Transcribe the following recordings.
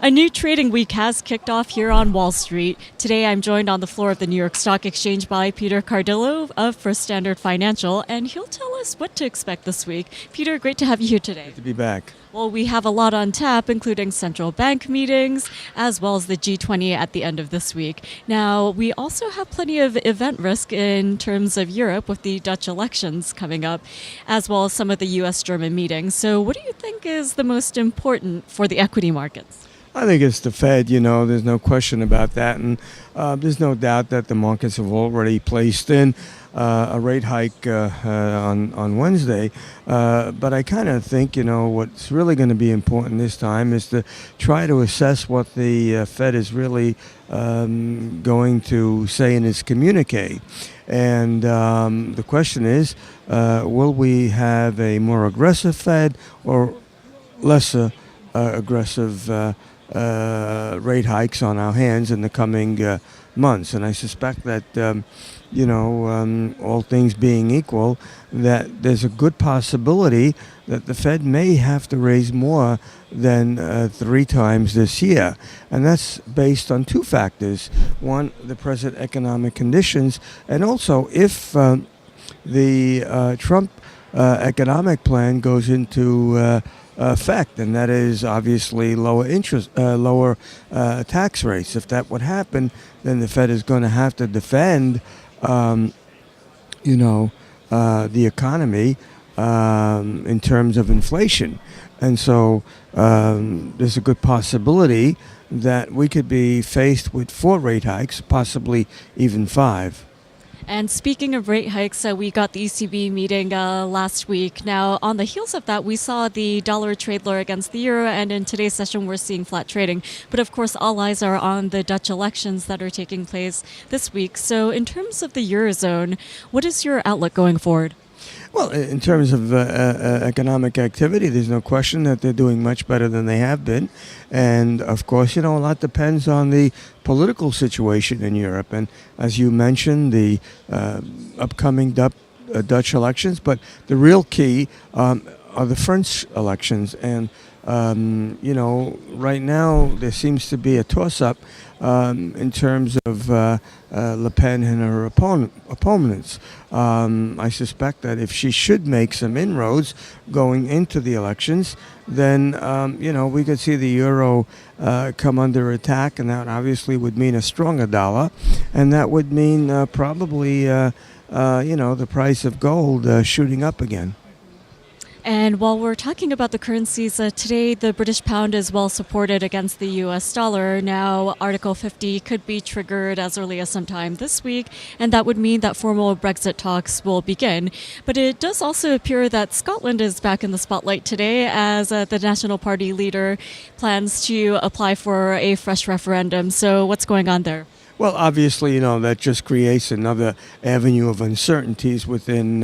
A new trading week has kicked off here on Wall Street. Today I'm joined on the floor of the New York Stock Exchange by Peter Cardillo of First Standard Financial, and he'll tell us what to expect this week. Peter, great to have you here today. Good to be back. Well, we have a lot on tap, including central bank meetings, as well as the G20 at the end of this week. Now, we also have plenty of event risk in terms of Europe with the Dutch elections coming up, as well as some of the U.S.-German meetings. So what do you think is the most important for the equity markets? I think it's the Fed, there's no question about that. And there's no doubt that the markets have already placed in a rate hike on Wednesday. But I kind of think, what's really going to be important this time is to try to assess what the Fed is really going to say in its communique. And the question is, will we have a more aggressive Fed or lesser aggressive rate hikes on our hands in the coming months? And I suspect that, all things being equal, that there's a good possibility that the Fed may have to raise more than 3 times this year. And that's based on 2 factors. One, the present economic conditions, and also if the Trump economic plan goes into effect, and that is obviously lower tax rates. If that would happen, then the Fed is going to have to defend, the economy in terms of inflation, and so there's a good possibility that we could be faced with 4 rate hikes, possibly even 5. And speaking of rate hikes, we got the ECB meeting last week. Now, on the heels of that, we saw the dollar trade lower against the euro, and in today's session, we're seeing flat trading. But of course, all eyes are on the Dutch elections that are taking place this week. So in terms of the Eurozone, what is your outlook going forward? Well, in terms of economic activity, there's no question that they're doing much better than they have been. And, of course, a lot depends on the political situation in Europe. And as you mentioned, the upcoming Dutch elections. But the real key are the French elections. And, right now there seems to be a toss-up in terms of Le Pen and her opponents. I suspect that if she should make some inroads going into the elections, then, we could see the euro come under attack, and that obviously would mean a stronger dollar, and that would mean probably, the price of gold shooting up again. And while we're talking about the currencies, today the British pound is well supported against the US dollar. Now, Article 50 could be triggered as early as sometime this week, and that would mean that formal Brexit talks will begin. But it does also appear that Scotland is back in the spotlight today as the National Party leader plans to apply for a fresh referendum. So what's going on there? Well, obviously, that just creates another avenue of uncertainties within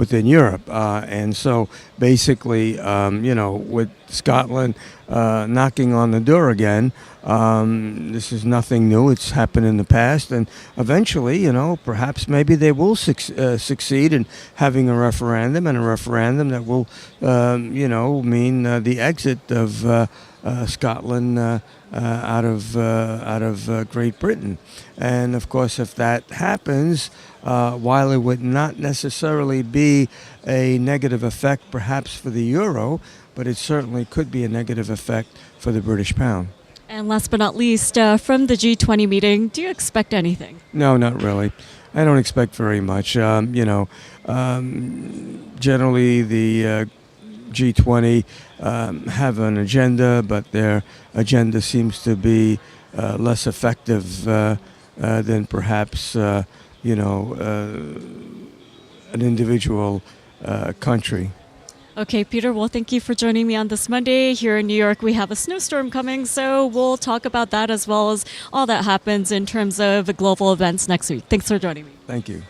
Europe, and so basically, with Scotland knocking on the door again, this is nothing new. It's happened in the past, and eventually, perhaps maybe they will succeed in having a referendum, and a referendum that will, mean the exit of Scotland out of Great Britain. And of course, if that happens, while it would not necessarily be a negative effect perhaps for the euro, but it certainly could be a negative effect for the British pound. And last but not least, from the G20 meeting, do you expect anything? No, not really. I don't expect very much. Generally, the G20 have an agenda, but their agenda seems to be less effective than perhaps, an individual country. Okay, Peter, well, thank you for joining me on this Monday. Here in New York, we have a snowstorm coming, so we'll talk about that as well as all that happens in terms of global events next week. Thanks for joining me. Thank you.